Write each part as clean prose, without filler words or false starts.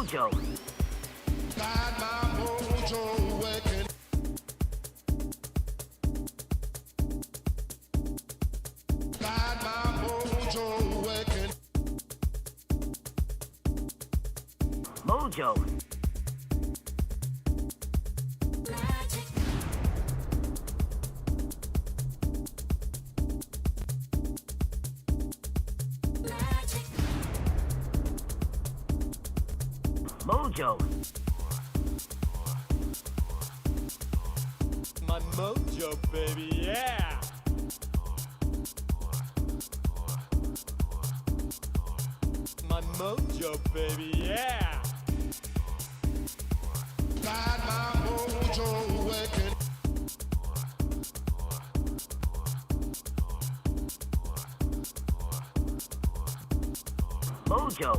MOJO. Got my mojo working. Got my mojo working. MOJO. MOJO. My mojo, baby, yeah! My mojo, baby, yeah! Got my mojo working. MOJO.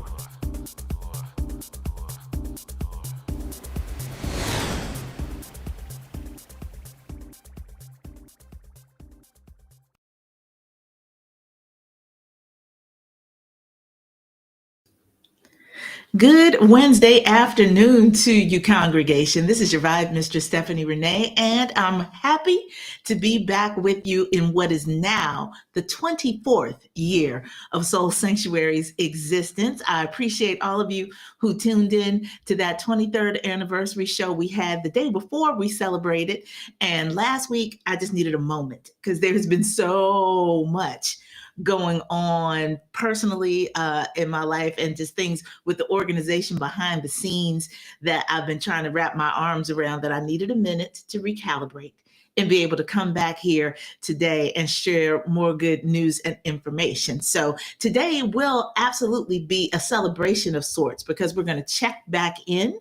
Good Wednesday afternoon to you, congregation. This is your Vibe Mistress Stephanie Renee, and I'm happy to be back with you in what is now the 24th year of Soul Sanctuary's existence. I appreciate all of you who tuned in to that 23rd anniversary show we had the day before we celebrated. And last week, I just needed a moment because there's been so much going on personally in my life and just things with the organization behind the scenes that I've been trying to wrap my arms around that I needed a minute to recalibrate and be able to come back here today and share more good news and information. So today will absolutely be a celebration of sorts because we're going to check back in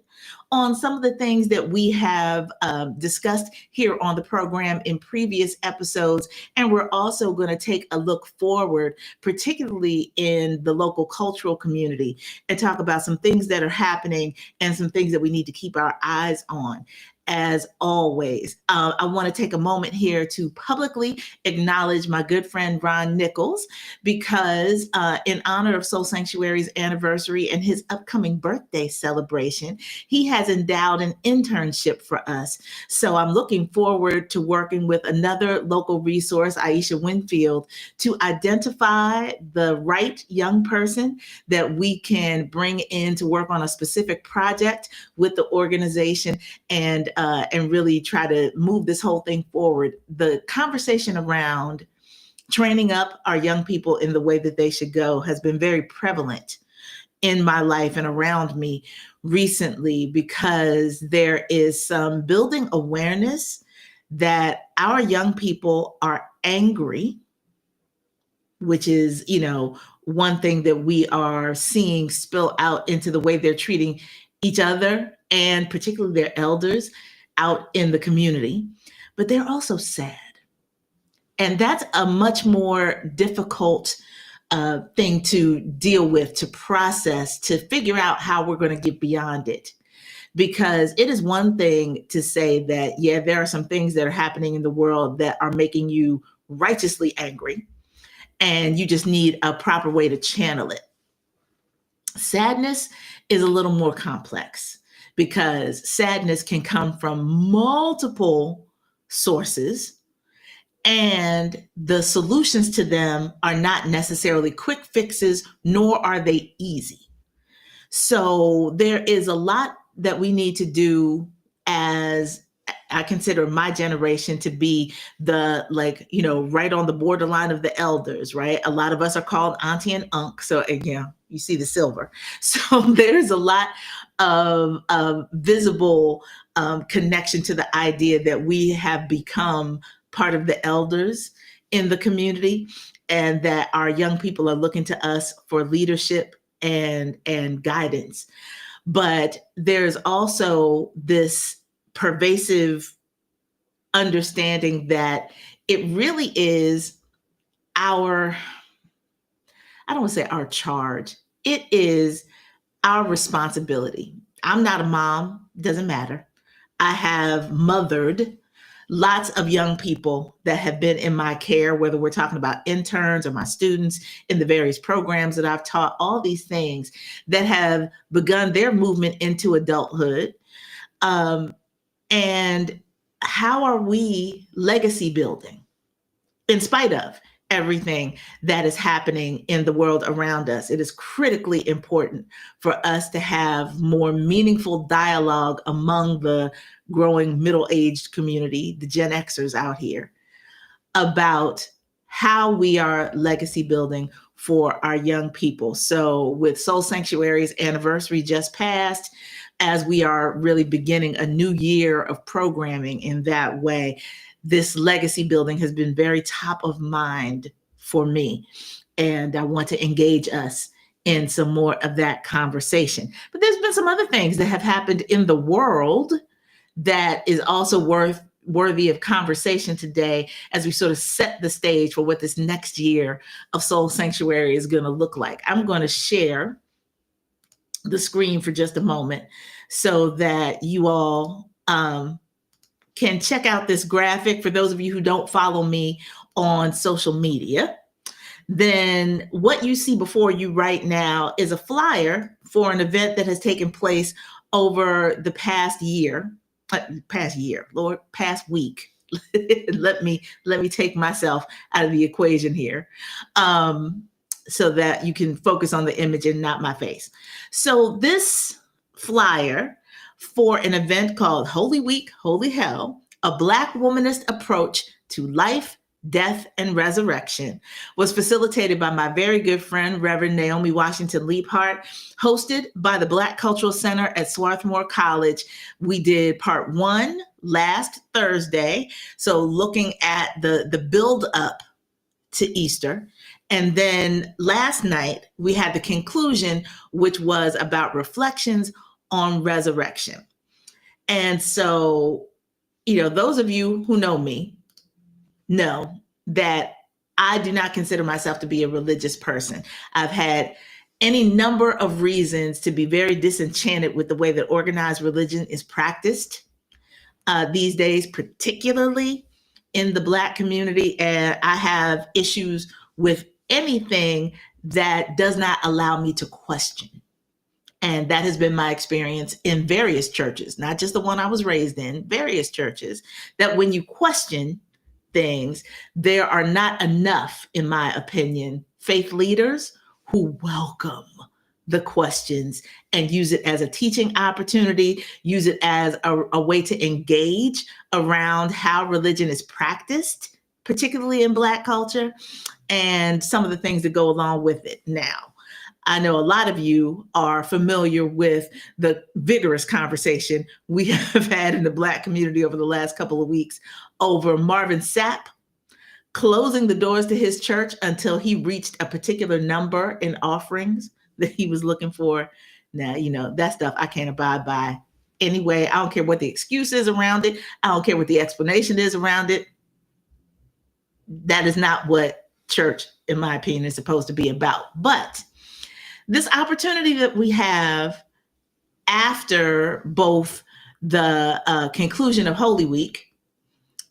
on some of the things that we have discussed here on the program in previous episodes. And we're also going to take a look forward, particularly in the local cultural community, and talk about some things that are happening and some things that we need to keep our eyes on. As always, I want to take a moment here to publicly acknowledge my good friend Ron Nichols, because in honor of Soul Sanctuary's anniversary and his upcoming birthday celebration, he has endowed an internship for us. So I'm looking forward to working with another local resource, Aisha Winfield, to identify the right young person that we can bring in to work on a specific project with the organization and really try to move this whole thing forward. The conversation around training up our young people in the way that they should go has been very prevalent in my life and around me recently, because there is some building awareness that our young people are angry, which is, one thing that we are seeing spill out into the way they're treating each other and particularly their elders out in the community. But they're also sad. And that's a much more difficult thing to deal with, to process, to figure out how we're going to get beyond it. Because it is one thing to say that, yeah, there are some things that are happening in the world that are making you righteously angry, and you just need a proper way to channel it. Sadness is a little more complex because sadness can come from multiple sources, and the solutions to them are not necessarily quick fixes, nor are they easy. So there is a lot that we need to do, as I consider my generation to be the, right on the borderline of the elders, right? A lot of us are called auntie and unc. So again, you see the silver. So there's a lot of visible connection to the idea that we have become part of the elders in the community, and that our young people are looking to us for leadership and guidance. But there's also this pervasive understanding that it really is I don't want to say our charge, it is our responsibility. I'm not a mom, doesn't matter. I have mothered lots of young people that have been in my care, whether we're talking about interns or my students in the various programs that I've taught, all these things that have begun their movement into adulthood. And how are we legacy building in spite of everything that is happening in the world around us? It is critically important for us to have more meaningful dialogue among the growing middle-aged community, the Gen Xers out here, about how we are legacy building for our young people. So with Soul Sanctuary's anniversary just passed, as we are really beginning a new year of programming in that way, this legacy building has been very top of mind for me. And I want to engage us in some more of that conversation. But there's been some other things that have happened in the world that is also worthy of conversation today as we sort of set the stage for what this next year of Soul Sanctuary is going to look like. I'm going to share the screen for just a moment so that you all can check out this graphic. For those of you who don't follow me on social media, then what you see before you right now is a flyer for an event that has taken place over the past week. let me take myself out of the equation here, so that you can focus on the image and not my face. So this flyer for an event called Holy Week, Holy Hell, a Black womanist approach to life, death, and resurrection, was facilitated by my very good friend, Reverend Naomi Washington Leaphart, hosted by the Black Cultural Center at Swarthmore College. We did part one last Thursday, so looking at the build up to Easter. And then last night, we had the conclusion, which was about reflections on resurrection. And so, those of you who know me know that I do not consider myself to be a religious person. I've had any number of reasons to be very disenchanted with the way that organized religion is practiced these days, particularly in the Black community. And I have issues with anything that does not allow me to question. And that has been my experience in various churches, not just the one I was raised in, various churches, that when you question things, there are not enough, in my opinion, faith leaders who welcome the questions and use it as a teaching opportunity, use it as a way to engage around how religion is practiced, particularly in Black culture, and some of the things that go along with it. Now, I know a lot of you are familiar with the vigorous conversation we have had in the Black community over the last couple of weeks over Marvin Sapp closing the doors to his church until he reached a particular number in offerings that he was looking for. Now, that stuff I can't abide by anyway. I don't care what the excuse is around it. I don't care what the explanation is around it. That is not what church, in my opinion, is supposed to be about. But this opportunity that we have after both the conclusion of Holy Week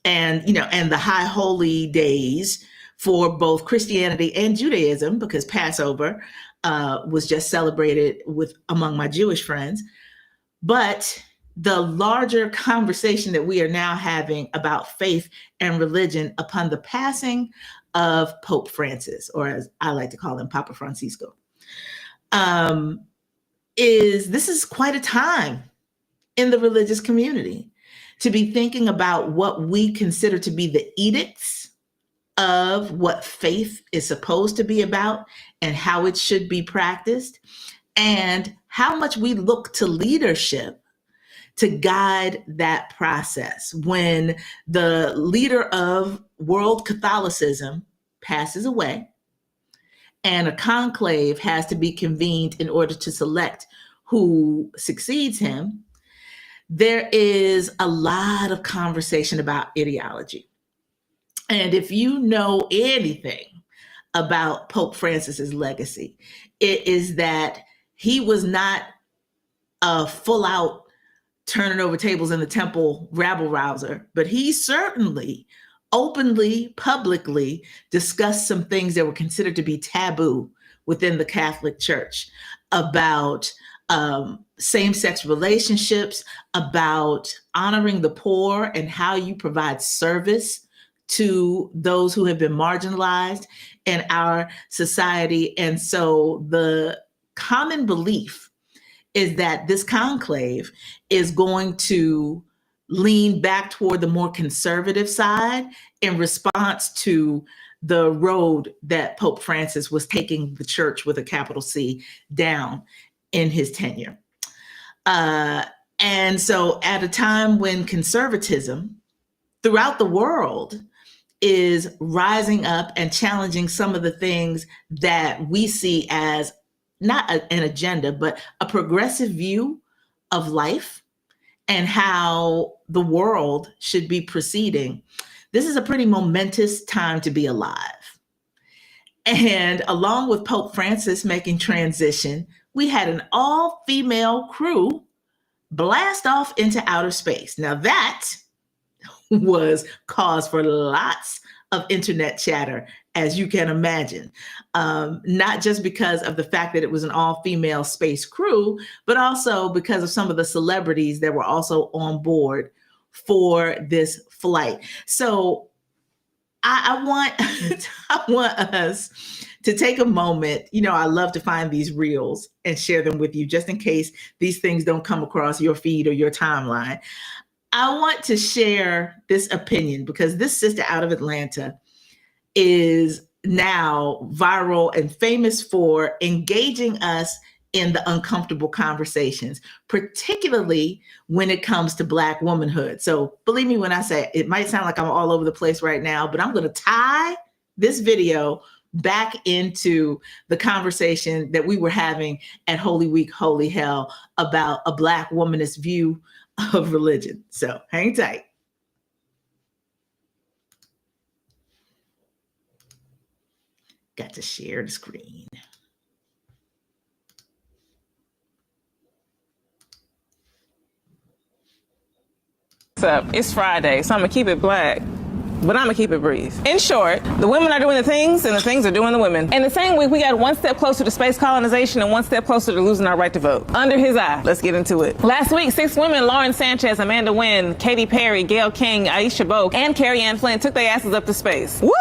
and the high holy days for both Christianity and Judaism, because Passover was just celebrated among my Jewish friends. But the larger conversation that we are now having about faith and religion upon the passing of Pope Francis, or as I like to call him, Papa Francisco, this is quite a time in the religious community to be thinking about what we consider to be the edicts of what faith is supposed to be about and how it should be practiced, and how much we look to leadership to guide that process. When the leader of world Catholicism passes away and a conclave has to be convened in order to select who succeeds him, there is a lot of conversation about ideology. And if you know anything about Pope Francis's legacy, it is that he was not a full out turning over tables in the temple rabble rouser, but he certainly openly, publicly discussed some things that were considered to be taboo within the Catholic Church about same-sex relationships, about honoring the poor and how you provide service to those who have been marginalized in our society. And so the common belief is that this conclave is going to lean back toward the more conservative side in response to the road that Pope Francis was taking the church with a capital C down in his tenure. And so at a time when conservatism throughout the world is rising up and challenging some of the things that we see as not an agenda, but a progressive view of life and how the world should be proceeding, this is a pretty momentous time to be alive. And along with Pope Francis making transition, we had an all-female crew blast off into outer space. Now that was cause for lots of internet chatter, as you can imagine. Not just because of the fact that it was an all-female space crew, but also because of some of the celebrities that were also on board for this flight. So I want us to take a moment. You know, I love to find these reels and share them with you just in case these things don't come across your feed or your timeline. I want to share this opinion because this sister out of Atlanta is now viral and famous for engaging us in the uncomfortable conversations, particularly when it comes to Black womanhood. So believe me when I say it might sound like I'm all over the place right now, but I'm going to tie this video back into the conversation that we were having at Holy Week, Holy Hell about a Black womanist view of religion. So hang tight. Got to share the screen. What's up? It's Friday, so I'm gonna keep it black, but I'm gonna keep it brief. In short, the women are doing the things and the things are doing the women. In the same week, we got one step closer to space colonization and one step closer to losing our right to vote. Under his eye. Let's get into it. Last week, 6 women, Lauren Sanchez, Amanda Nguyen, Katy Perry, Gayle King, Aisha Bowe, and Carrie Ann Flynn took their asses up to space. Woo!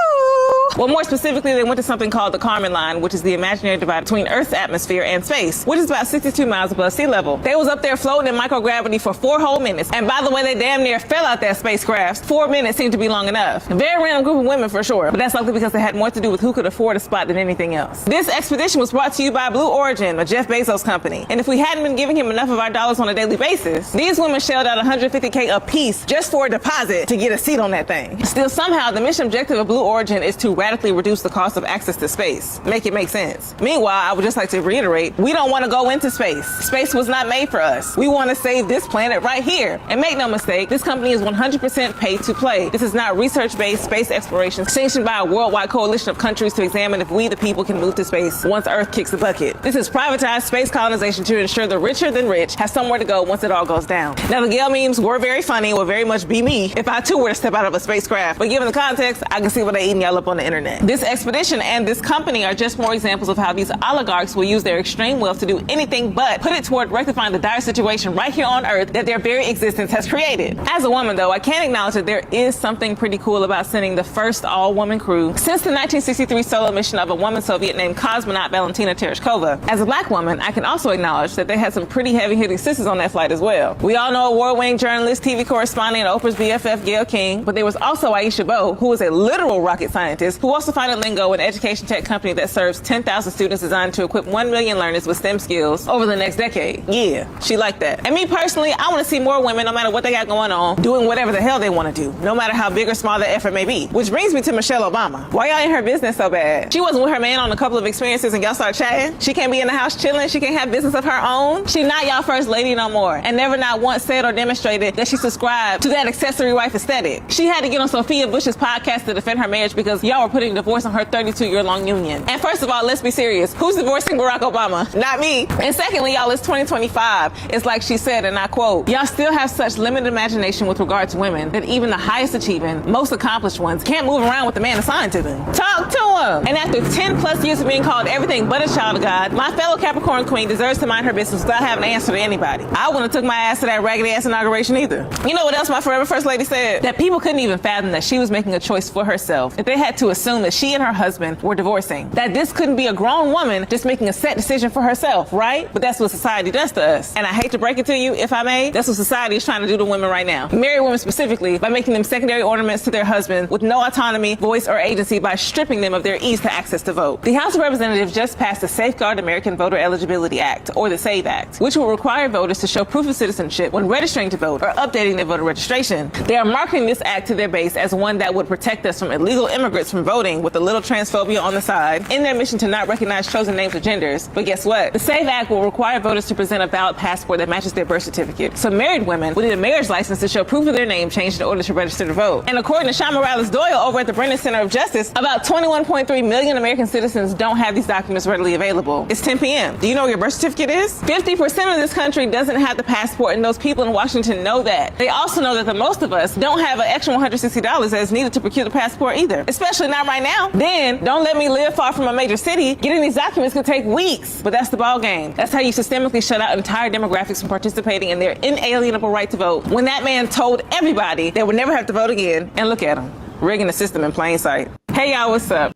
Well, more specifically, they went to something called the Kármán line, which is the imaginary divide between Earth's atmosphere and space, which is about 62 miles above sea level. They was up there floating in microgravity for 4 whole minutes. And by the way, they damn near fell out that spacecraft. 4 minutes seemed to be long enough. A very random group of women for sure, but that's likely because they had more to do with who could afford a spot than anything else. This expedition was brought to you by Blue Origin, a Jeff Bezos company. And if we hadn't been giving him enough of our dollars on a daily basis, these women shelled out $150K a piece just for a deposit to get a seat on that thing. Still, somehow, the mission objective of Blue Origin is to radically reduce the cost of access to space. Make it make sense. Meanwhile, I would just like to reiterate, we don't want to go into space. Space was not made for us. We want to save this planet right here. And make no mistake, this company is 100% paid to play. This is not research-based space exploration sanctioned by a worldwide coalition of countries to examine if we, the people, can move to space once Earth kicks the bucket. This is privatized space colonization to ensure the richer than rich have somewhere to go once it all goes down. Now, the Gayle memes were very funny, would very much be me if I too were to step out of a spacecraft. But given the context, I can see what they eating y'all up on the internet. This expedition and this company are just more examples of how these oligarchs will use their extreme wealth to do anything but put it toward rectifying the dire situation right here on Earth that their very existence has created. As a woman, though, I can acknowledge that there is something pretty cool about sending the first all-woman crew since the 1963 solo mission of a woman Soviet named cosmonaut Valentina Tereshkova. As a Black woman, I can also acknowledge that they had some pretty heavy-hitting sisters on that flight as well. We all know award-winning journalist, TV correspondent, and Oprah's BFF Gayle King, but there was also Aisha Bowe, who was a literal rocket scientist who also founded Lingo, an education tech company that serves 10,000 students designed to equip 1 million learners with STEM skills over the next decade. Yeah, she liked that. And me personally, I want to see more women, no matter what they got going on, doing whatever the hell they want to do, no matter how big or small the effort may be. Which brings me to Michelle Obama. Why y'all in her business so bad? She wasn't with her man on a couple of experiences and y'all start chatting. She can't be in the house chilling. She can't have business of her own. She not y'all first lady no more, and never not once said or demonstrated that she subscribed to that accessory wife aesthetic. She had to get on Sophia Bush's podcast to defend her marriage because y'all were putting divorce on her 32-year-long union. And first of all, let's be serious. Who's divorcing Barack Obama? Not me. And secondly, y'all, it's 2025. It's like she said, and I quote, y'all still have such limited imagination with regard to women that even the highest achieving, most accomplished ones can't move around with the man assigned to them. Talk to him. And after 10 plus years of being called everything but a child of God, my fellow Capricorn queen deserves to mind her business without having an answer to anybody. I wouldn't have took my ass to that raggedy ass inauguration either. You know what else my forever first lady said? That people couldn't even fathom that she was making a choice for herself. That they had to assume that she and her husband were divorcing. That this couldn't be a grown woman just making a set decision for herself, right? But that's what society does to us. And I hate to break it to you, if I may, that's what society is trying to do to women right now. Married women specifically, by making them secondary ornaments to their husband with no autonomy, voice, or agency, by stripping them of their ease to access to vote. The House of Representatives just passed the Safeguard American Voter Eligibility Act, or the SAVE Act, which will require voters to show proof of citizenship when registering to vote or updating their voter registration. They are marketing this act to their base as one that would protect us from illegal immigrants from voting, with a little transphobia on the side, in their mission to not recognize chosen names or genders. But guess what? The SAVE Act will require voters to present a valid passport that matches their birth certificate. So married women will need a marriage license to show proof of their name changed in order to register to vote. And according to Sean Morales Doyle over at the Brennan Center of Justice, about 21.3 million American citizens don't have these documents readily available. It's 10 p.m. Do you know where your birth certificate is? 50% of this country doesn't have the passport, and those people in Washington know that. They also know that the most of us don't have an extra $160 that is needed to procure the passport either, especially not right now. Then, don't let me live far from a major city. Getting these documents could take weeks, but that's the ball game. That's how you systemically shut out entire demographics from participating in their inalienable right to vote, when that man told everybody they would never have to vote again. And look at him, rigging the system in plain sight. Hey y'all, what's up?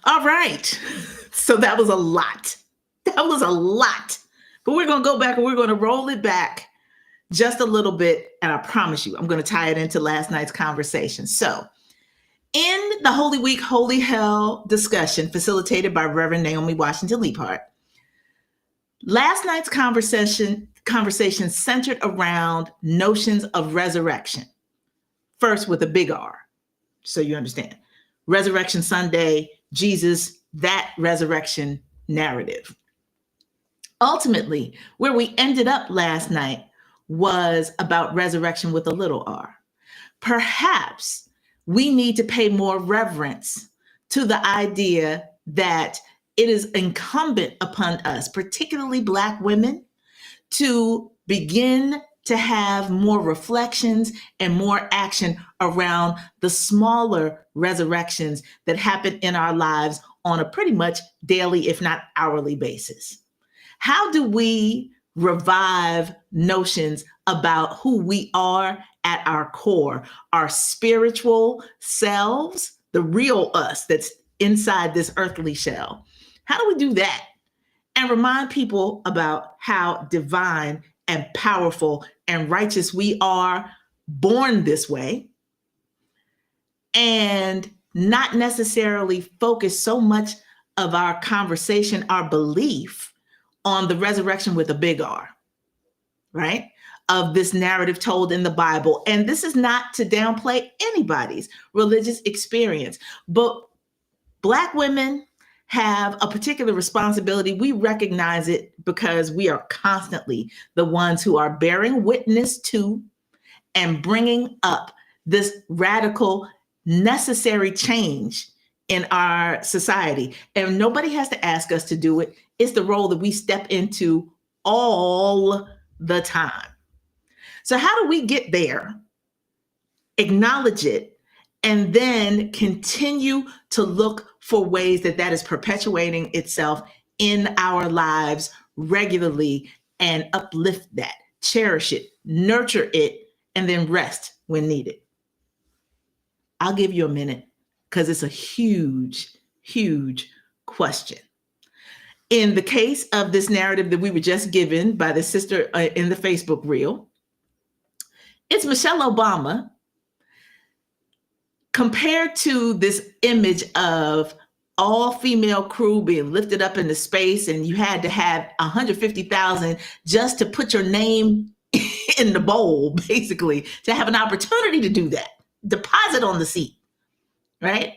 All right. So that was a lot. That was a lot. But we're going to go back and we're going to roll it back just a little bit. And I promise you, I'm going to tie it into last night's conversation. So in the Holy Week, Holy Hell discussion facilitated by Reverend Naomi Washington Leaphart, last night's conversation centered around notions of resurrection. First with a big R, so you understand. Resurrection Sunday, Jesus, that resurrection narrative. Ultimately, where we ended up last night was about resurrection with a little r. Perhaps we need to pay more reverence to the idea that it is incumbent upon us, particularly Black women, to begin to have more reflections and more action around the smaller resurrections that happen in our lives on a pretty much daily, if not hourly basis. How do we revive notions about who we are at our core, our spiritual selves, the real us that's inside this earthly shell? How do we do that? And remind people about how divine and powerful and righteous we are, born this way, and not necessarily focus so much of our conversation, our belief, on the resurrection with a big R, right? Of this narrative told in the Bible. And this is not to downplay anybody's religious experience, but Black women have a particular responsibility. We recognize it because we are constantly the ones who are bearing witness to and bringing up this radical, necessary change in our society. And nobody has to ask us to do it. It's the role that we step into all the time. So how do we get there, acknowledge it, and then continue to look for ways that that is perpetuating itself in our lives regularly, and uplift that, cherish it, nurture it, and then rest when needed? I'll give you a minute because it's a huge, huge question. In the case of this narrative that we were just given by the sister in the Facebook reel, it's Michelle Obama compared to this image of all-female crew being lifted up into space, and you had to have 150,000 just to put your name in the bowl, basically, to have an opportunity to do that, deposit on the seat, right?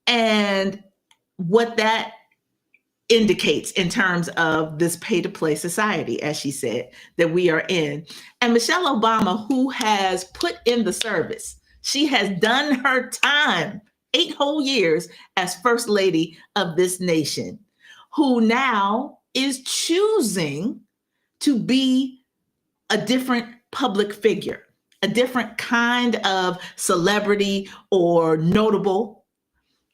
And what that indicates in terms of this pay-to-play society, as she said, that we are in. And Michelle Obama, who has put in the service, she has done her time, 8 whole years as First Lady of this nation, who now is choosing to be a different public figure, a different kind of celebrity or notable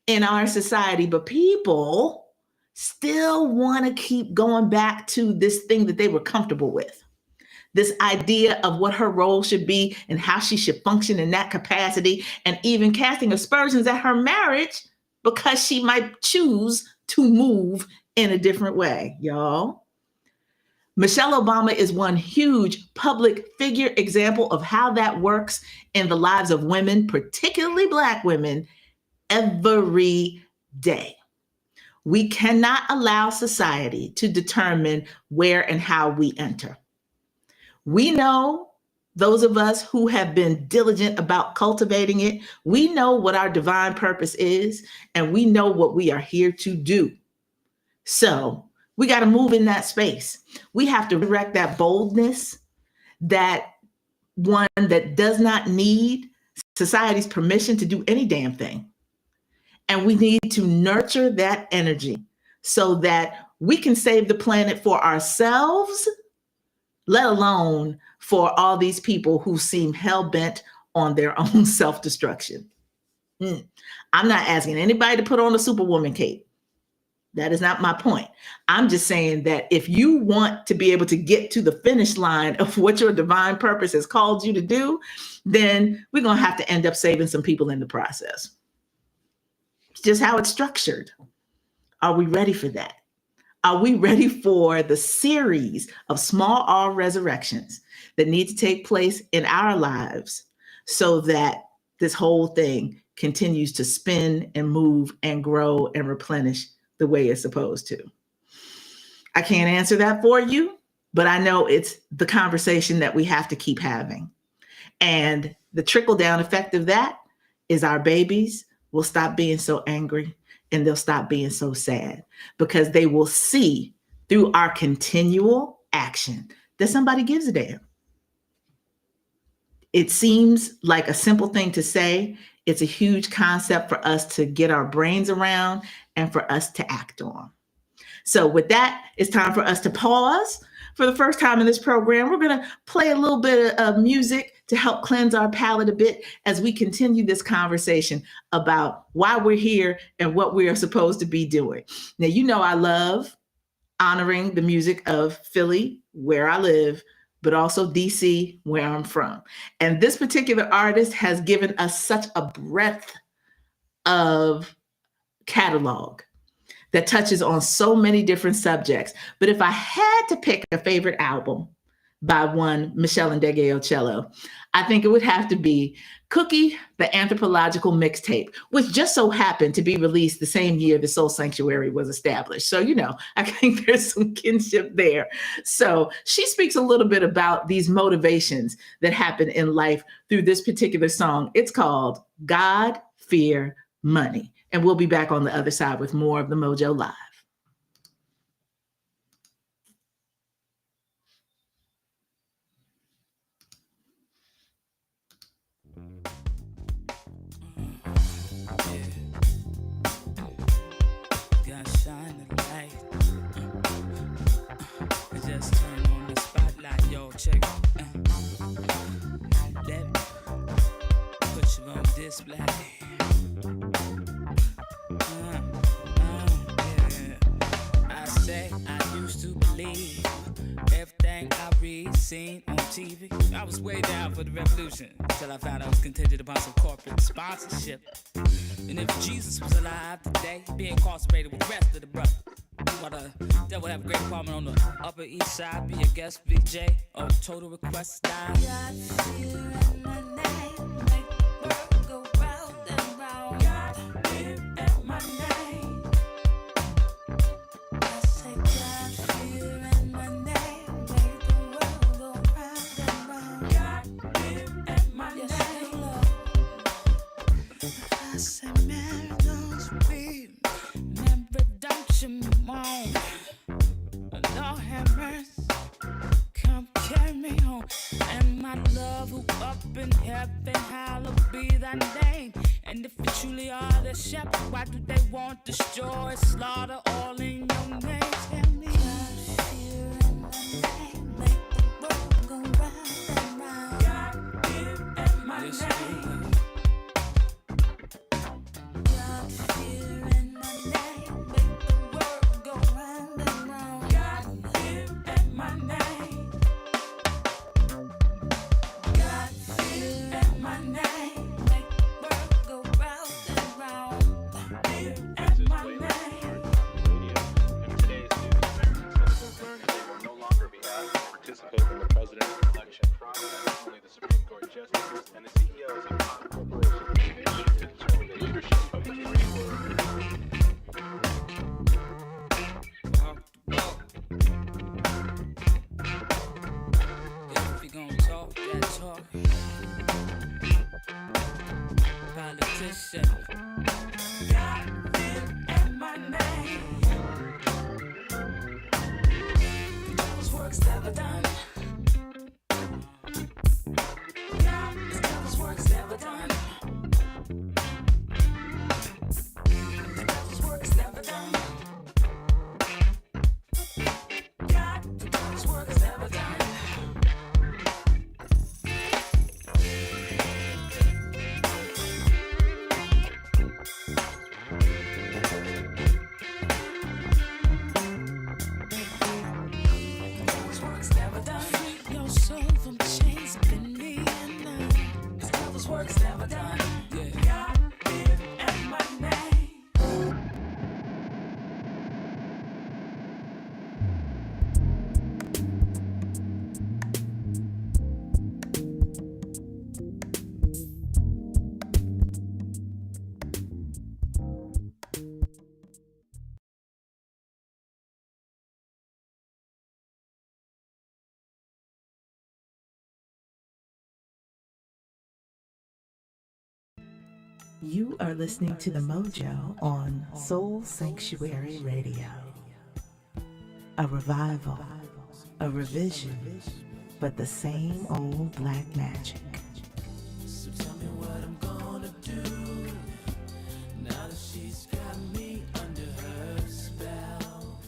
in our society. But people still want to keep going back to this thing that they were comfortable with. This idea of what her role should be and how she should function in that capacity, and even casting aspersions at her marriage because she might choose to move in a different way, y'all. Michelle Obama is one huge public figure example of how that works in the lives of women, particularly Black women, every day. We cannot allow society to determine where and how we enter. We know, those of us who have been diligent about cultivating it, we know what our divine purpose is, and we know what we are here to do. So we got to move in that space. We have to direct that boldness, that one that does not need society's permission to do any damn thing. And we need to nurture that energy so that we can save the planet for ourselves, let alone for all these people who seem hell-bent on their own self-destruction. I'm not asking anybody to put on a Superwoman cape. That is not my point. I'm just saying that if you want to be able to get to the finish line of what your divine purpose has called you to do, then we're going to have to end up saving some people in the process. It's just how it's structured. Are we ready for that? Are we ready for the series of small R resurrections that need to take place in our lives so that this whole thing continues to spin and move and grow and replenish the way it's supposed to? I can't answer that for you, but I know it's the conversation that we have to keep having. And the trickle-down effect of that is our babies will stop being so angry and they'll stop being so sad, because they will see through our continual action that somebody gives a damn. It seems like a simple thing to say. It's a huge concept for us to get our brains around and for us to act on. So with that, it's time for us to pause. For the first time in this program, we're going to play a little bit of music to help cleanse our palate a bit as we continue this conversation about why we're here and what we are supposed to be doing. Now, you know I love honoring the music of Philly, where I live, but also DC, where I'm from. And this particular artist has given us such a breadth of catalog that touches on so many different subjects. But if I had to pick a favorite album by one Michelle Ndegeocello, I think it would have to be Cookie, the Anthropological Mixtape, which just so happened to be released the same year the Soul Sanctuary was established. So, you know, I think there's some kinship there. So she speaks a little bit about these motivations that happen in life through this particular song. It's called God, Fear, Money. And we'll be back on the other side with more of the MOJO Live. Check it. Let me put you on display. Yeah. I say I used to believe everything I read, seen on TV. I was way down for the revolution until I found I was contingent upon some corporate sponsorship. And if Jesus was alive today, he'd be incarcerated with the rest of the brothers. While the devil have a great apartment on the Upper East Side, be a guest VJ or total request style. God, fear in my name, make the world go round and round. God, fear in my name. I say God, fear in my name, make the world go round and round. God, fear in my name. I say man, don't speak. Remember, don't you moan. Why do they want destroy, slaughter all in your name? Tell me. God, fear, and my name make the world go round and round. God, fear, and my God, fear, and my name make the world go round and round. God, fear, and my name. God, fear, and my name make the world go round and round. Fear, and my name. Will no longer be asked to participate in the presidential election process. Only the Supreme Court justices and the CEOs of top corporations to determine the leadership of the free world. Walk the walk. If we gon' talk that talk, politician. God, fear, and my name. Those works never done. Those works never done. Those works never done. Those works never done. Those works never done. Free your soul from chains beneath and now. Those works never done. Yeah. God, fear, and my name. You are listening to the MOJO on Soul Sanctuary Radio. A revival, a revision, but the same old black magic. So tell me what I'm gonna do now that she's got me under her spell.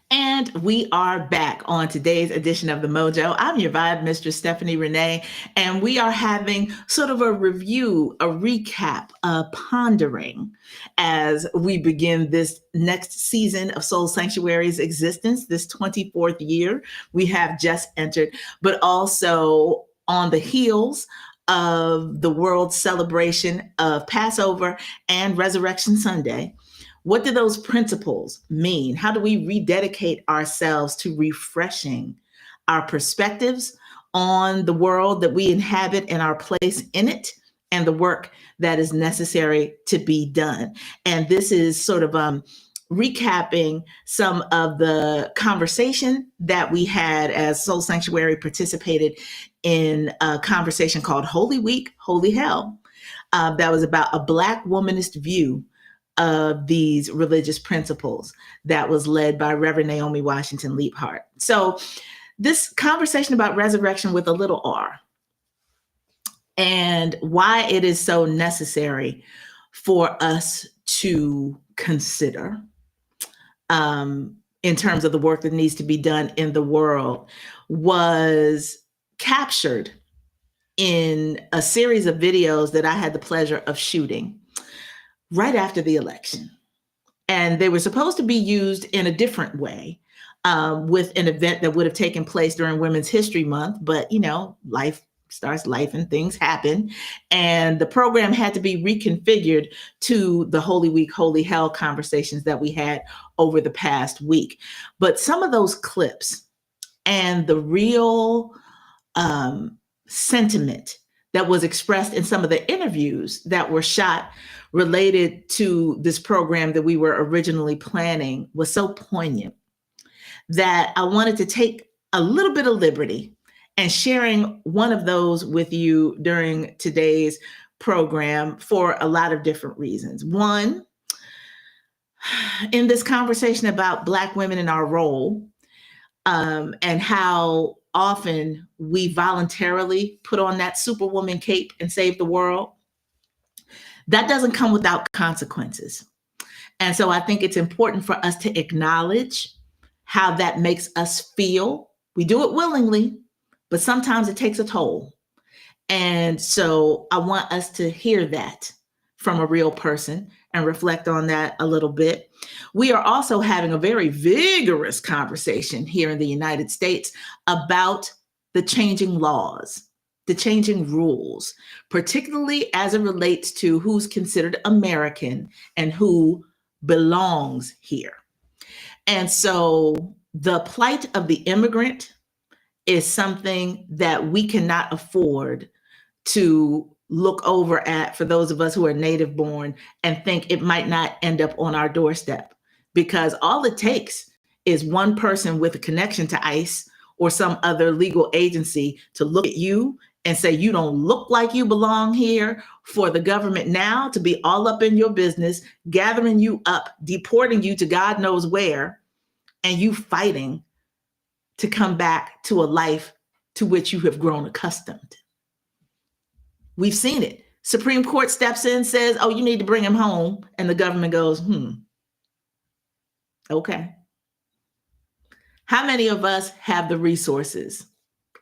And we are back on today's edition of the MOJO. I'm your vibe mistress, Stephanie Renee, and we are having sort of a review, a recap, a pondering as we begin this next season of Soul Sanctuary's existence, this 24th year we have just entered, but also on the heels of the world celebration of Passover and Resurrection Sunday. What do those principles mean? How do we rededicate ourselves to refreshing our perspectives on the world that we inhabit and our place in it and the work that is necessary to be done? And this is sort of recapping some of the conversation that we had as Soul Sanctuary participated in a conversation called Holy Week, Holy Hell. That was about a Black womanist view of these religious principles that was led by Reverend Naomi Washington Leaphart. So this conversation about resurrection with a little r and why it is so necessary for us to consider in terms of the work that needs to be done in the world was captured in a series of videos that I had the pleasure of shooting right after the election. And they were supposed to be used in a different way with an event that would have taken place during Women's History Month. But, you know, life starts life and things happen. And the program had to be reconfigured to the Holy Week, Holy Hell conversations that we had over the past week. But some of those clips and the real sentiment that was expressed in some of the interviews that were shot related to this program that we were originally planning was so poignant that I wanted to take a little bit of liberty and sharing one of those with you during today's program for a lot of different reasons. One, in this conversation about Black women and our role, and how often we voluntarily put on that superwoman cape and save the world, that doesn't come without consequences. And so I think it's important for us to acknowledge how that makes us feel. We do it willingly, but sometimes it takes a toll. And so I want us to hear that from a real person and reflect on that a little bit. We are also having a very vigorous conversation here in the United States about the changing laws, the changing rules, particularly as it relates to who's considered American and who belongs here. And so the plight of the immigrant is something that we cannot afford to look over at, for those of us who are native born, and think it might not end up on our doorstep, because all it takes is one person with a connection to ICE or some other legal agency to look at you and say you don't look like you belong here, for the government now to be all up in your business, gathering you up, deporting you to God knows where, and you fighting to come back to a life to which you have grown accustomed. We've seen it. Supreme Court steps in, says, oh, you need to bring him home. And the government goes, okay. How many of us have the resources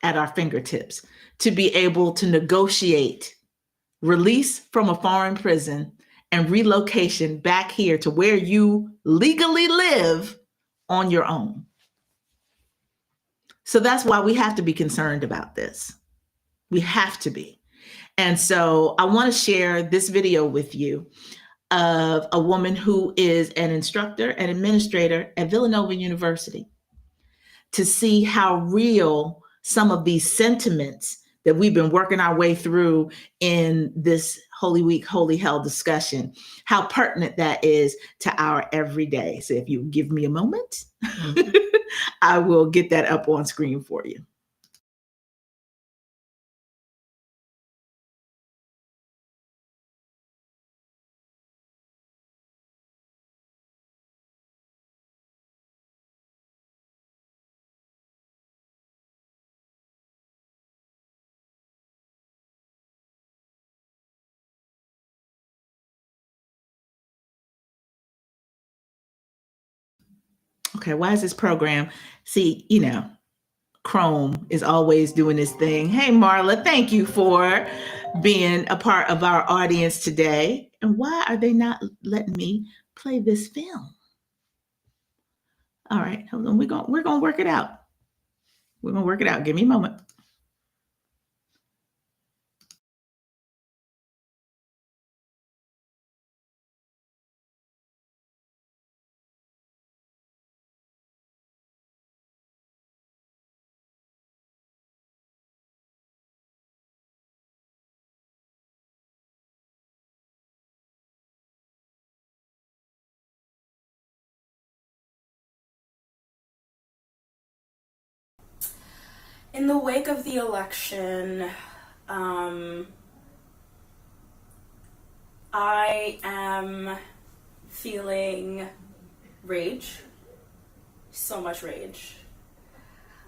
at our fingertips to be able to negotiate release from a foreign prison and relocation back here to where you legally live on your own? So that's why we have to be concerned about this. We have to be. And so I want to share this video with you of a woman who is an instructor and administrator at Villanova University, to see how real some of these sentiments that we've been working our way through in this Holy Week, Holy Hell discussion, how pertinent that is to our everyday. So if you give me a moment, I will get that up on screen for you. Okay, why is this program? See, Chrome is always doing this thing. Hey, Marla, thank you for being a part of our audience today. And why are they not letting me play this film? All right, hold on. We're gonna work it out. We're gonna work it out. Give me a moment. In the wake of the election, I am feeling rage, so much rage.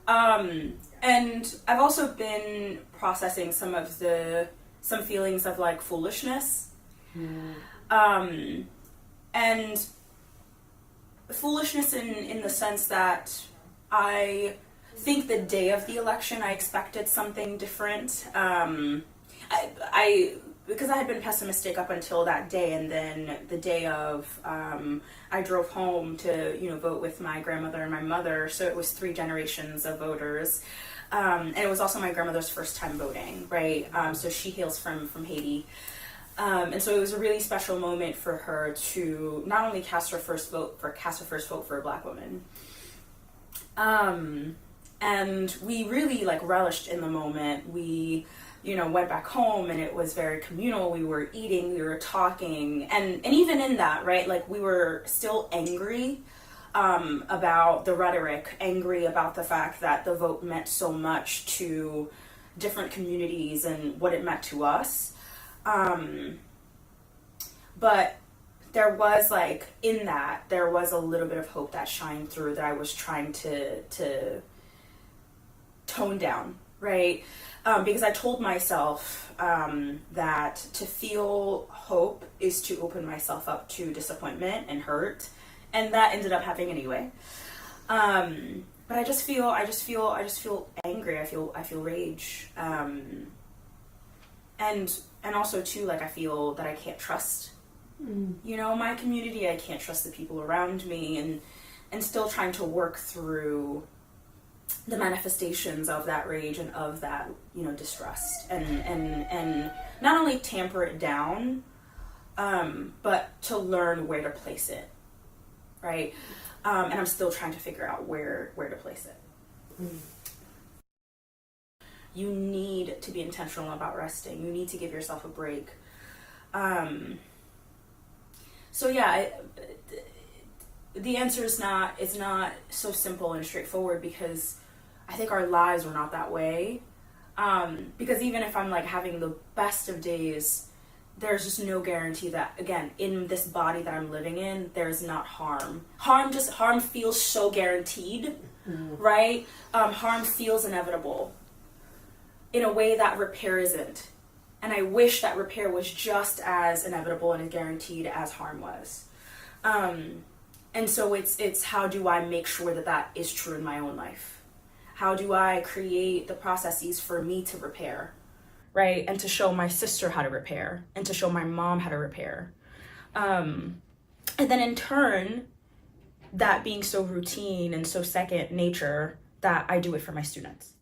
And I've also been processing some feelings of like foolishness. And foolishness in the sense that I think the day of the election I expected something different. Because I had been pessimistic up until that day, and then the day of, I drove home to vote with my grandmother and my mother, so it was 3 generations of voters, and it was also my grandmother's first time voting, right? So she hails from Haiti, and so it was a really special moment for her to not only cast her first vote for a Black woman. And we really relished in the moment. We, went back home and it was very communal. We were eating, we were talking, and even in that, right, we were still angry about the rhetoric, angry about the fact that the vote meant so much to different communities and what it meant to us. But there was like, in that, there was a little bit of hope that shined through that I was trying to tone down, right? Because I told myself that to feel hope is to open myself up to disappointment and hurt, and that ended up happening anyway. But I just feel angry. I feel rage, and also too, like, I feel that I can't trust, you know, my community. I can't trust the people around me, and still trying to work through the manifestations of that rage and of that, you know, distrust, and not only tamper it down, but to learn where to place it, right? And I'm still trying to figure out where to place it. You need to be intentional about resting. You need to give yourself a break. So yeah, the answer is not, it's not so simple and straightforward, because I think our lives were not that way. Because even if I'm like having the best of days, there's just no guarantee that, again, in this body that I'm living in, there's not harm. Harm feels so guaranteed, right? Harm feels inevitable in a way that repair isn't. And I wish that repair was just as inevitable and guaranteed as harm was. And so it's how do I make sure that that is true in my own life? How do I create the processes for me to repair, right? And to show my sister how to repair, and to show my mom how to repair. And then in turn, that being so routine and so second nature, that I do it for my students.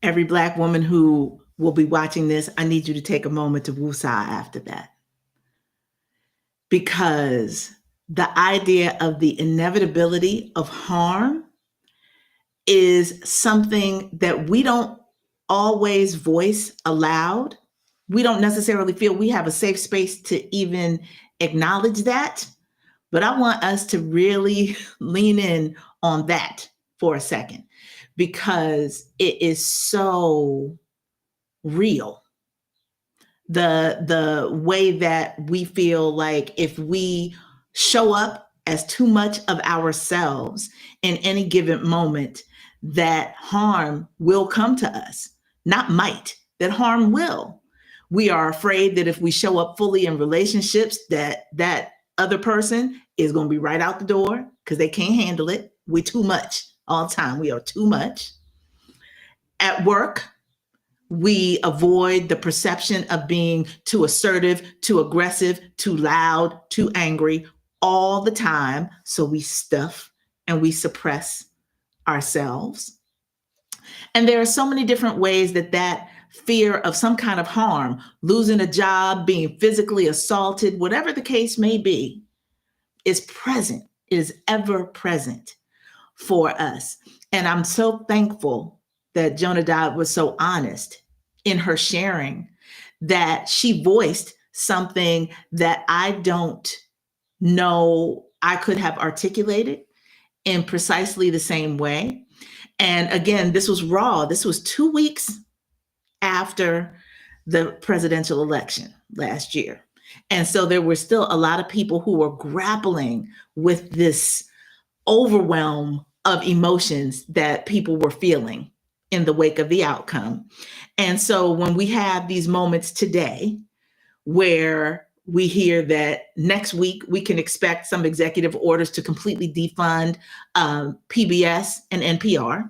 Every Black woman who will be watching this, I need you to take a moment to woosah after that. Because the idea of the inevitability of harm is something that we don't always voice aloud. We don't necessarily feel we have a safe space to even acknowledge that. But I want us to really lean in on that for a second, because it is so real. The way that we feel like if we show up as too much of ourselves in any given moment, that harm will come to us. Not might, that harm will. We are afraid that if we show up fully in relationships, that other person is going to be right out the door because they can't handle it. We're too much all the time. We are too much. At work, we avoid the perception of being too assertive, too aggressive, too loud, too angry all the time. So we stuff and we suppress ourselves. And there are so many different ways that fear of some kind of harm, losing a job, being physically assaulted, whatever the case may be, is present. It is ever present for us. And I'm so thankful that Jonadab was so honest in her sharing, that she voiced something that I don't know I could have articulated in precisely the same way. And again, this was raw. This was 2 weeks after the presidential election last year. And so there were still a lot of people who were grappling with this overwhelm of emotions that people were feeling in the wake of the outcome. And so when we have these moments today where we hear that next week we can expect some executive orders to completely defund PBS and NPR,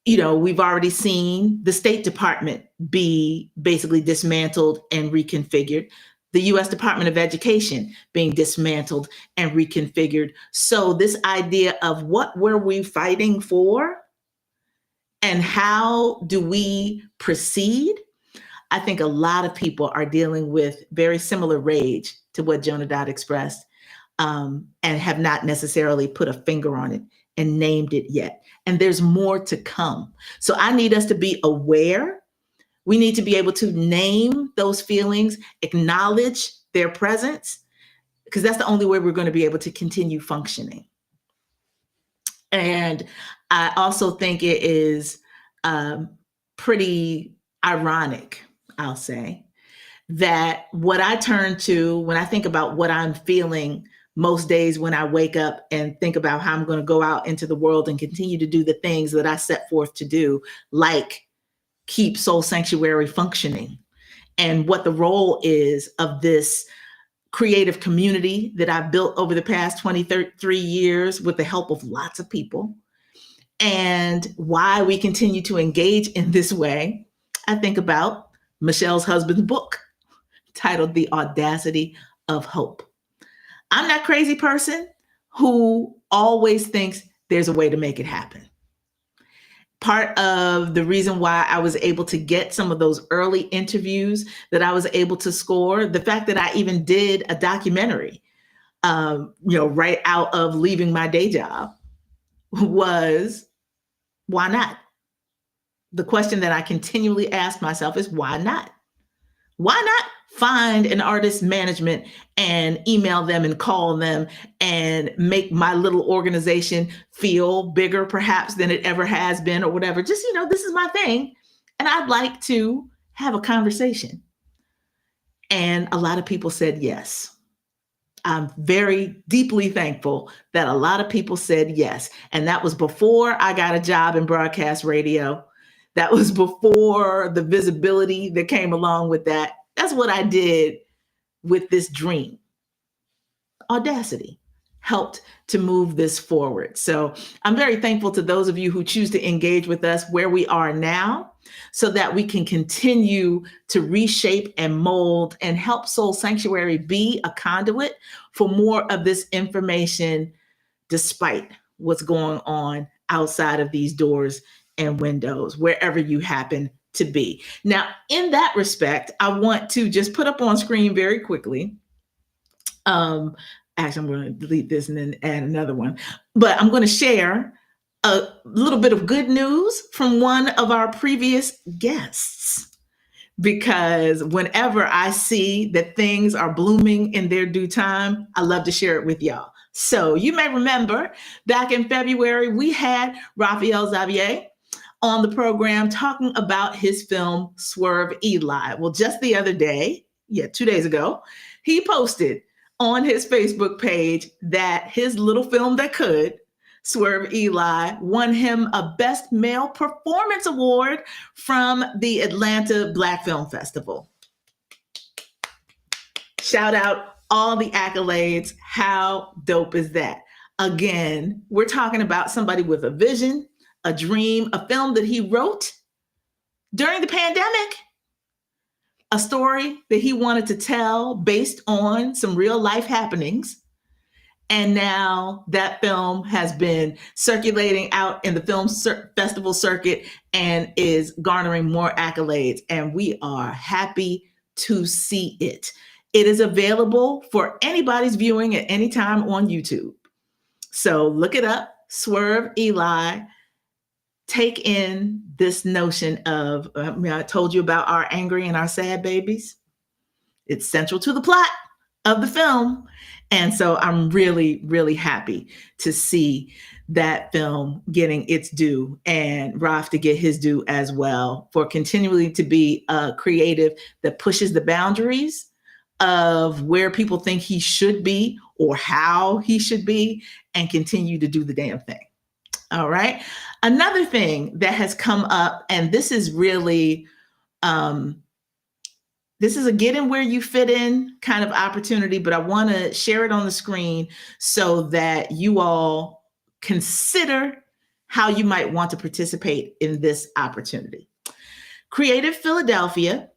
we've already seen the State Department be basically dismantled and reconfigured. The U.S. Department of Education being dismantled and reconfigured. So this idea of what were we fighting for and how do we proceed? I think a lot of people are dealing with very similar rage to what Jonadab expressed, and have not necessarily put a finger on it and named it yet. And there's more to come. So I need us to be aware. We need to be able to name those feelings, acknowledge their presence, because that's the only way we're going to be able to continue functioning. And I also think it is pretty ironic, I'll say, that what I turn to when I think about what I'm feeling most days when I wake up and think about how I'm going to go out into the world and continue to do the things that I set forth to do, like keep Soul Sanctuary functioning, and what the role is of this creative community that I've built over the past 23 years with the help of lots of people, and why we continue to engage in this way. I think about Michelle's husband's book titled The Audacity of Hope. I'm that crazy person who always thinks there's a way to make it happen. Part of the reason why I was able to get some of those early interviews that I was able to score, the fact that I even did a documentary, right out of leaving my day job, was why not? The question that I continually ask myself is why not? Why not find an artist management and email them and call them and make my little organization feel bigger perhaps than it ever has been or whatever? Just, this is my thing. And I'd like to have a conversation. And a lot of people said yes. I'm very deeply thankful that a lot of people said yes. And that was before I got a job in broadcast radio. That was before the visibility that came along with that. That's what I did with this dream. Audacity helped to move this forward. So I'm very thankful to those of you who choose to engage with us where we are now, so that we can continue to reshape and mold and help Soul Sanctuary be a conduit for more of this information, despite what's going on outside of these doors and windows, wherever you happen to be. Now, in that respect, I want to just put up on screen very quickly. Actually, I'm going to delete this and then add another one. But I'm going to share a little bit of good news from one of our previous guests, because whenever I see that things are blooming in their due time, I love to share it with y'all. So you may remember back in February, we had Raphael Xavier on the program talking about his film Swerve Eli. Well, just the other day, 2 days ago, he posted on his Facebook page that his little film that could, Swerve Eli, won him a Best Male Performance Award from the Atlanta Black Film Festival. Shout out all the accolades. How dope is that? Again, we're talking about somebody with a vision, a dream, a film that he wrote during the pandemic, a story that he wanted to tell based on some real life happenings. And now that film has been circulating out in the film festival circuit and is garnering more accolades. And we are happy to see it. It is available for anybody's viewing at any time on YouTube. So look it up, Swerve Eli. Take in this notion of, I told you about our angry and our sad babies. It's central to the plot of the film. And so I'm really, really happy to see that film getting its due, and Raf to get his due as well, for continually to be a creative that pushes the boundaries of where people think he should be or how he should be, and continue to do the damn thing. All right. Another thing that has come up, and this is really, this is a get in where you fit in kind of opportunity, but I want to share it on the screen so that you all consider how you might want to participate in this opportunity. Creative Philadelphia,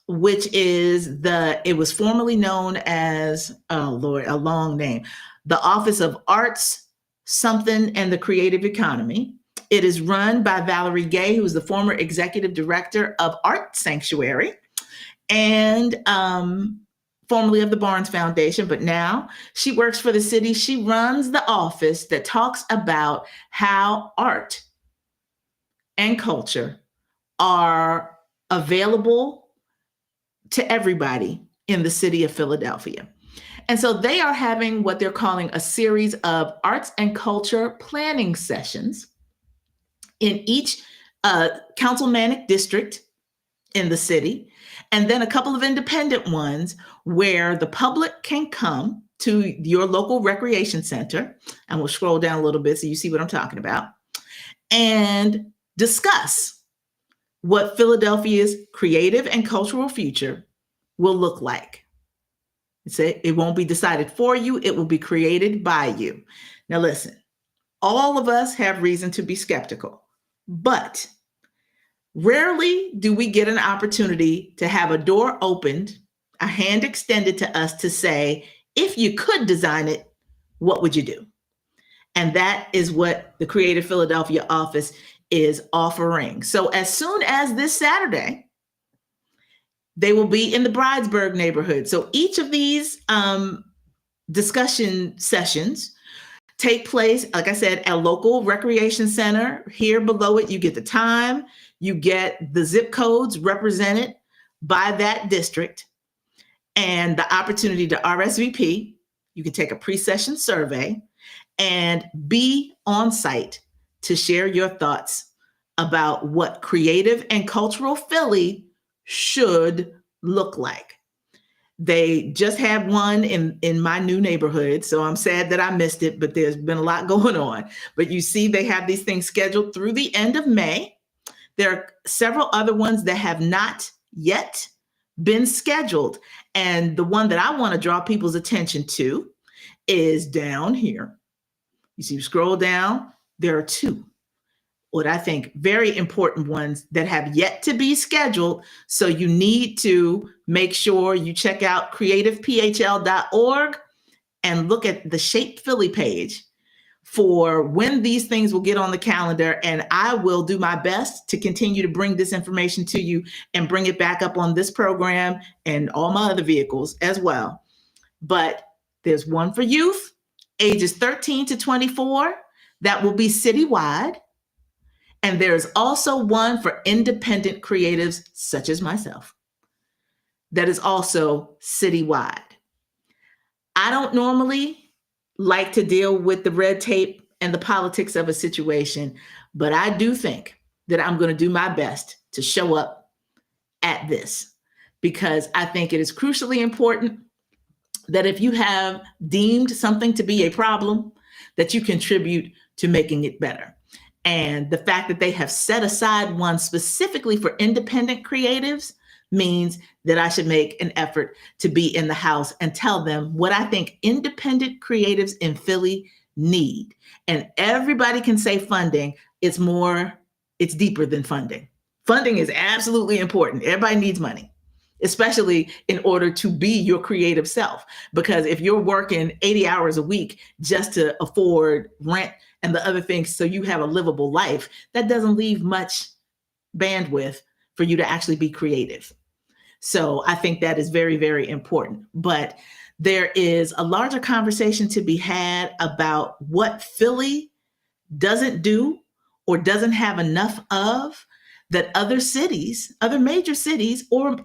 which is it was formerly known as, oh Lord, a long name, the Office of Arts Something and the Creative Economy. It is run by Valerie Gay, who is the former executive director of Art Sanctuary and formerly of the Barnes Foundation, but now she works for the city. She runs the office that talks about how art and culture are available to everybody in the city of Philadelphia. And so they are having what they're calling a series of arts and culture planning sessions in each a councilmanic district in the city, and then a couple of independent ones where the public can come to your local recreation center. And we'll scroll down a little bit so you see what I'm talking about, and discuss what Philadelphia's creative and cultural future will look like. It won't be decided for you, it will be created by you. Now, listen, all of us have reason to be skeptical, but rarely do we get an opportunity to have a door opened, a hand extended to us to say, if you could design it, what would you do? And that is what the Creative Philadelphia office is offering. So as soon as this Saturday, they will be in the Bridesburg neighborhood. So each of these discussion sessions take place, like I said, at a local recreation center. Here below it, you get the time, you get the zip codes represented by that district, and the opportunity to RSVP. You can take a pre-session survey and be on site to share your thoughts about what creative and cultural Philly should look like. They just had one in my new neighborhood, so I'm sad that I missed it, but there's been a lot going on. But you see, they have these things scheduled through the end of May. There are several other ones that have not yet been scheduled. And the one that I want to draw people's attention to is down here. You see, you scroll down, there are two, what I think very important ones that have yet to be scheduled. So you need to make sure you check out creativephl.org and look at the Shape Philly page for when these things will get on the calendar. And I will do my best to continue to bring this information to you and bring it back up on this program and all my other vehicles as well. But there's one for youth, ages 13 to 24, that will be citywide. And there's also one for independent creatives such as myself that is also citywide. I don't normally like to deal with the red tape and the politics of a situation, but I do think that I'm going to do my best to show up at this, because I think it is crucially important that if you have deemed something to be a problem, that you contribute to making it better. And the fact that they have set aside one specifically for independent creatives means that I should make an effort to be in the house and tell them what I think independent creatives in Philly need. And everybody can say funding. It's deeper than funding. Funding is absolutely important. Everybody needs money, especially in order to be your creative self. Because if you're working 80 hours a week just to afford rent and the other things so you have a livable life, that doesn't leave much bandwidth for you to actually be creative. So I think that is very, very important. But there is a larger conversation to be had about what Philly doesn't do or doesn't have enough of that other cities, other major cities, or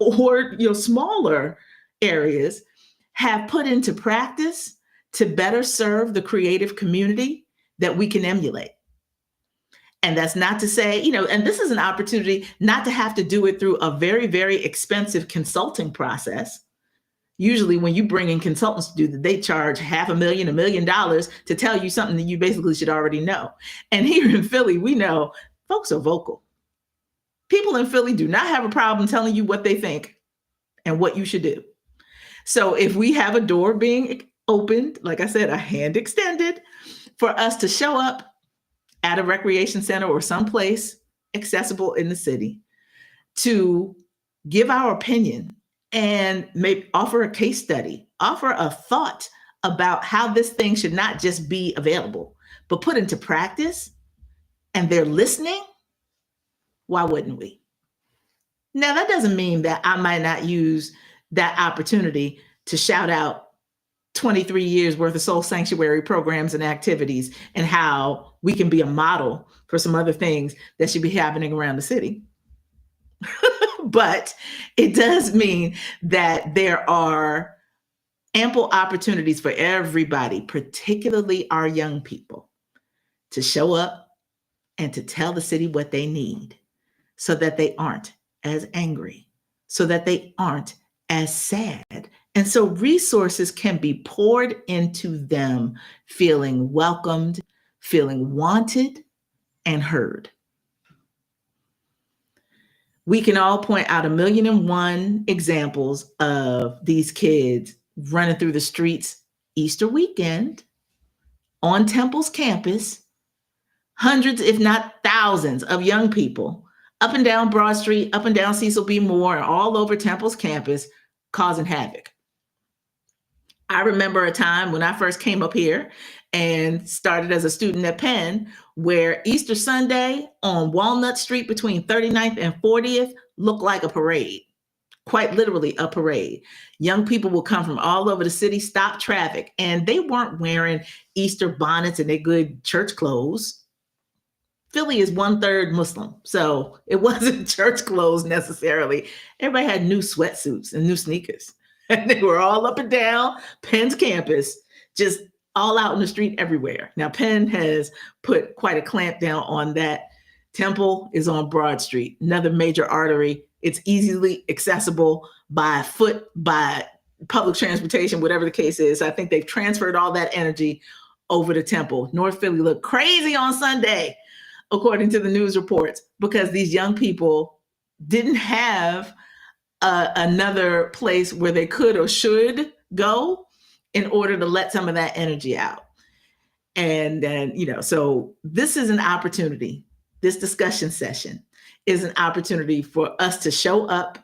smaller areas have put into practice to better serve the creative community that we can emulate. And that's not to say, and this is an opportunity not to have to do it through a very, very expensive consulting process. Usually when you bring in consultants to do that, they charge $500,000, $1 million to tell you something that you basically should already know. And here in Philly, we know folks are vocal. People in Philly do not have a problem telling you what they think and what you should do. So if we have a door being opened, like I said, a hand extended for us to show up at a recreation center or someplace accessible in the city to give our opinion and maybe offer a case study, offer a thought about how this thing should not just be available, but put into practice, and they're listening, why wouldn't we? Now, that doesn't mean that I might not use that opportunity to shout out 23 years worth of soul sanctuary programs and activities and how we can be a model for some other things that should be happening around the city. But it does mean that there are ample opportunities for everybody, particularly our young people, to show up and to tell the city what they need. so that they aren't as angry, so that they aren't as sad. And so resources can be poured into them feeling welcomed, feeling wanted, and heard. We can all point out 1,000,001 examples of these kids running through the streets Easter weekend on Temple's campus, hundreds, if not thousands, of young people up and down Broad Street, up and down Cecil B. Moore, and all over Temple's campus, causing havoc. I remember a time when I first came up here and started as a student at Penn, where Easter Sunday on Walnut Street between 39th and 40th looked like a parade, quite literally a parade. Young people would come from all over the city, stop traffic, and they weren't wearing Easter bonnets and their good church clothes. Philly is 1/3 Muslim, so it wasn't church clothes necessarily. Everybody had new sweatsuits and new sneakers. And they were all up and down Penn's campus, just all out in the street everywhere. Now, Penn has put quite a clamp down on that. Temple is on Broad Street, another major artery. It's easily accessible by foot, by public transportation, whatever the case is. I think they've transferred all that energy over to Temple. North Philly looked crazy on Sunday, according to the news reports, because these young people didn't have another place where they could or should go in order to let some of that energy out. And then, so this is an opportunity. This discussion session is an opportunity for us to show up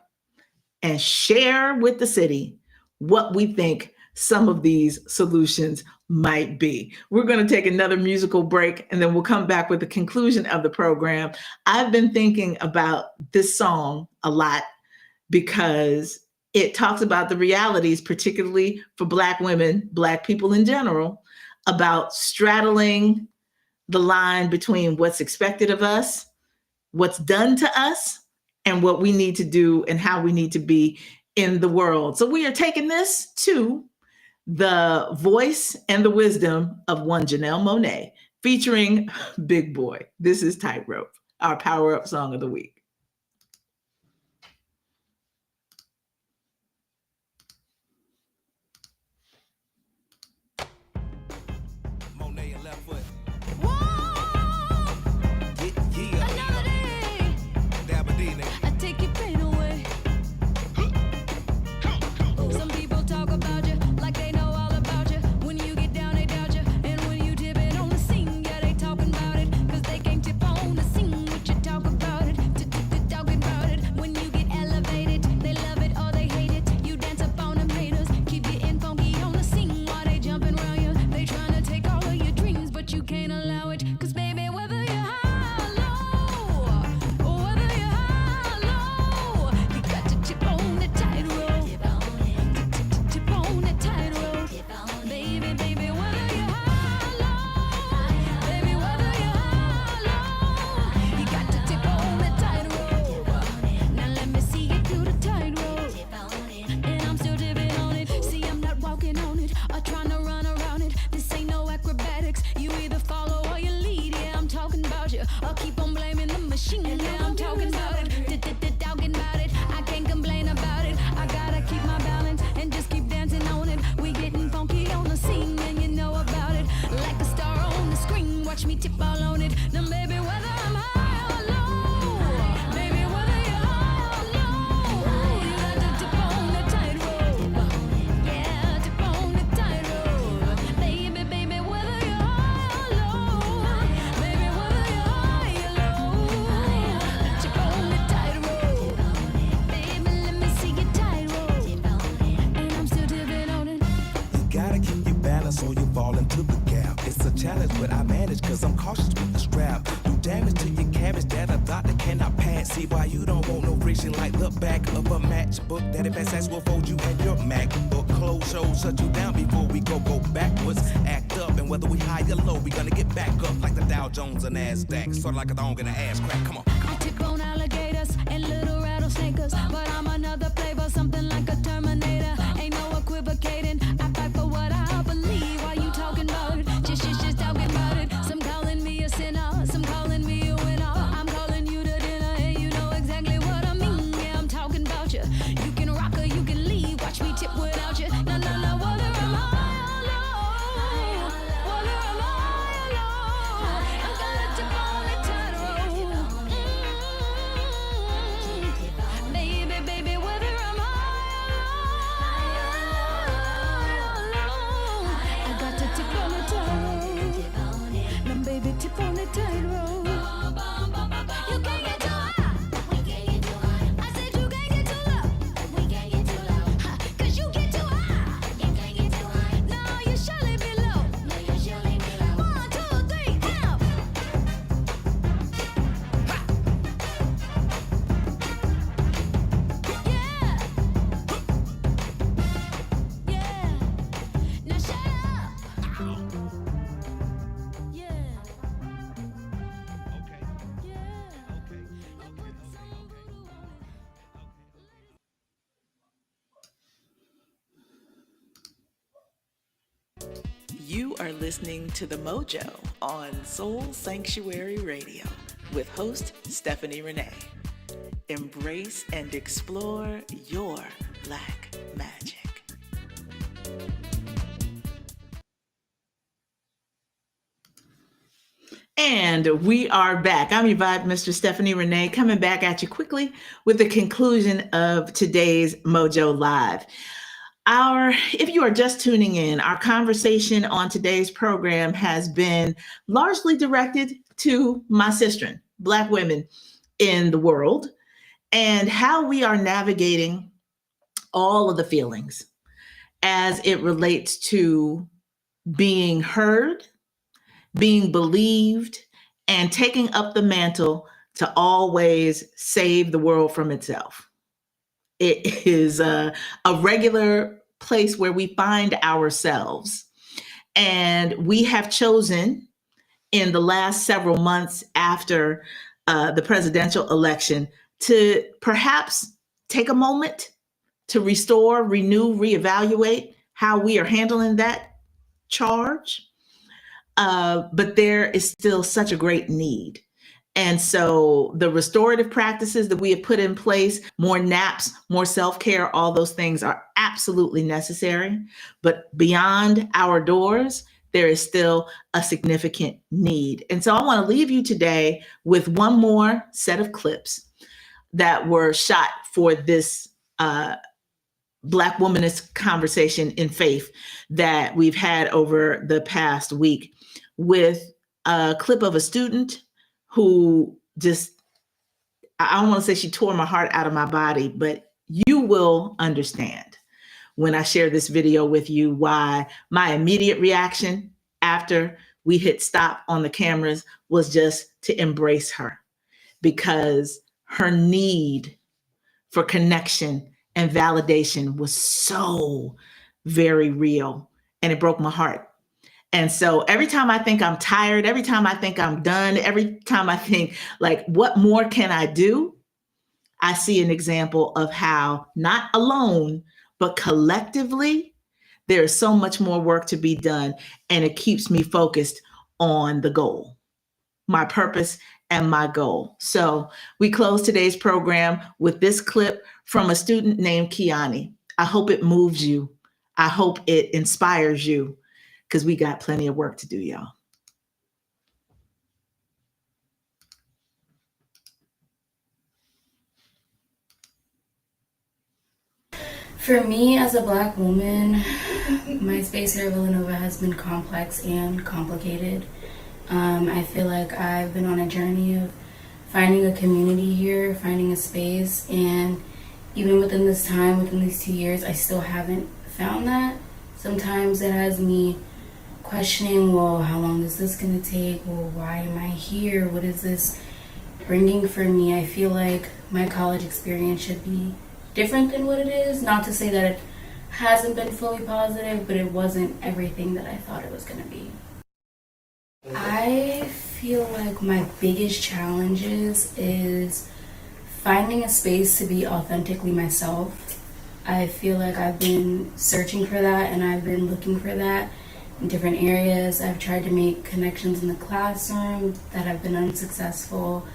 and share with the city what we think some of these solutions might be. We're going to take another musical break, and then we'll come back with the conclusion of the program. I've been thinking about this song a lot because it talks about the realities, particularly for Black women, Black people in general, about straddling the line between what's expected of us, what's done to us, and what we need to do and how we need to be in the world. So we are taking this to the voice and the wisdom of one Janelle Monáe, featuring Big Boy. This is Tightrope, our Power Up Song of the Week. Monáe and left foot. I take your pain away. Some people talk about you like they know all about you. When you get down, they doubt you. And when you dip it on the scene, yeah, they talking about it. Cause they can't tip on the scene, what you talk about it. Talking about it. When you get elevated, they love it or they hate it. You dance up on them haters. Keep getting funky on the scene while they jumping around you. They trying to take all of your dreams, but you can't allow it. Cause baby, whether you're high or low, or whether you're high or low, you got to tip on the tightrope. Tip on the tightrope. Baby, whether you're high or low, baby, whether you're high or low, you got to tip on the tightrope. Now let me see you do the tightrope. And I'm still dipping on it. See, I'm not walking on it or trying to run around it. This ain't no acrobatics. You either follow or you lead. Yeah, I'm talking about you. Or keep on blaming the machine. Yeah, I'm talking about it. Talking about it. I can't complain about it. I gotta keep my balance and just keep dancing on it. We getting funky on the scene and you know about it. Like a star on the screen. Watch me tip all on it. Now baby, whether I'm high or low, baby, whether you're high or low, you got to tip on the tightrope. Yeah, tip on the tightrope. Baby, whether you're high or low, baby, whether you're high or low, tip on the tightrope. Baby, let me see your tightrope. And I'm still dipping on it. You gotta keep your balance or you fall into the gap. It's a challenge, but I manage cause I'm cautious with the strap. Do damage to your cabbage that a doctor cannot pass. See why you don't want no friction like the back of a matchbook. That if SS will fold you and your MacBook. Close shows shut you down before we go backwards. Act up, and whether we high or low, we gonna get back up like the Dow Jones and NASDAQ. Sort of like a dog in an ass crack. Come on. I tip on alligators and little rattlesnakers, but I'm another flavor, something like a Terminator. Ain't no equivocating. I fight for what I believe. Why you talking about it? Just talking about it. Some calling me a sinner, some calling me a winner. I'm calling you to dinner, and you know You are listening to The Mojo on Soul Sanctuary Radio with host Stephanie Renee. Embrace and explore your Black magic. And we are back. I'm your vibe, Mr. Stephanie Renee, coming back at you quickly with the conclusion of today's Mojo Live. If you are just tuning in, our conversation on today's program has been largely directed to my sister, Black women in the world, and how we are navigating all of the feelings as it relates to being heard, being believed, and taking up the mantle to always save the world from itself. It is a regular place where we find ourselves. And we have chosen in the last several months after the presidential election to perhaps take a moment to restore, renew, reevaluate how we are handling that charge. But there is still such a great need. And so the restorative practices that we have put in place, more naps, more self-care, all those things are absolutely necessary. But beyond our doors, there is still a significant need. And so I want to leave you today with one more set of clips that were shot for this Black womanist conversation in faith that we've had over the past week, with a clip of a student who I don't want to say she tore my heart out of my body, but you will understand when I share this video with you why my immediate reaction after we hit stop on the cameras was just to embrace her, because her need for connection and validation was so very real, and it broke my heart. And so every time I think I'm tired, every time I think I'm done, every time I think, like, what more can I do? I see an example of how, not alone, but collectively, there is so much more work to be done. And it keeps me focused on the goal, my purpose and my goal. So we close today's program with this clip from a student named Kiani. I hope it moves you. I hope it inspires you, because we got plenty of work to do, y'all. For me, as a Black woman, my space here at Villanova has been complex and complicated. I feel like I've been on a journey of finding a community here, finding a space, and even within this time, within these 2 years, I still haven't found that. Sometimes it has me questioning, well, how long is this going to take? Well, why am I here? What is this bringing for me? I feel like my college experience should be different than what it is. Not to say that it hasn't been fully positive, but it wasn't everything that I thought it was going to be. I feel like my biggest challenges is finding a space to be authentically myself. I feel like I've been searching for that, and I've been looking for that in different areas. I've tried to make connections in the classroom that have been unsuccessful.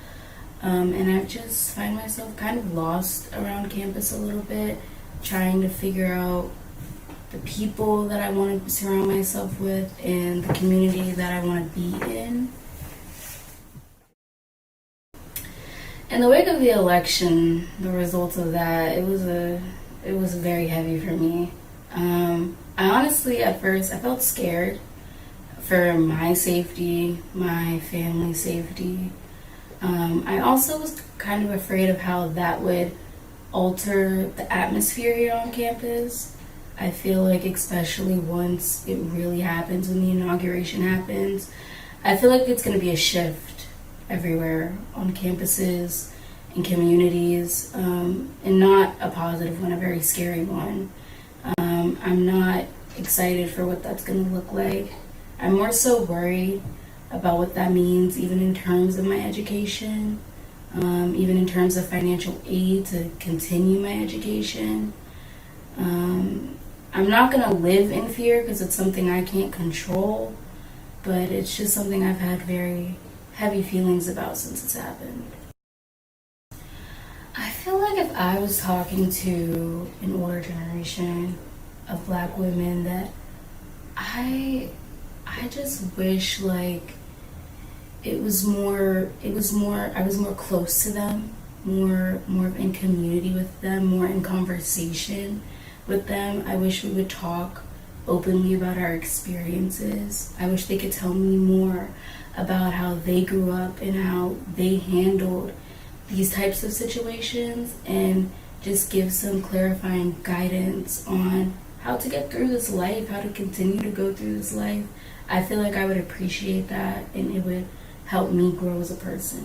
And I just find myself kind of lost around campus a little bit, trying to figure out the people that I want to surround myself with and the community that I want to be in. In the wake of the election, the results of that, it was very heavy for me. I honestly, at first, I felt scared for my safety, my family's safety. I also was kind of afraid of how that would alter the atmosphere here on campus. I feel like, especially once it really happens, when the inauguration happens, I feel like it's going to be a shift everywhere on campuses and communities, and not a positive one, a very scary one. I'm not excited for what that's going to look like. I'm more so worried about what that means, even in terms of my education, even in terms of financial aid to continue my education. I'm not gonna live in fear because it's something I can't control, but it's just something I've had very heavy feelings about since it's happened. I feel like if I was talking to an older generation of black women, that I just wish like I was more close to them, more in community with them, more in conversation with them. I wish we would talk openly about our experiences. I wish they could tell me more about how they grew up and how they handled these types of situations, and just give some clarifying guidance on how to get through this life, how to continue to go through this life. I feel like I would appreciate that, and it would help me grow as a person.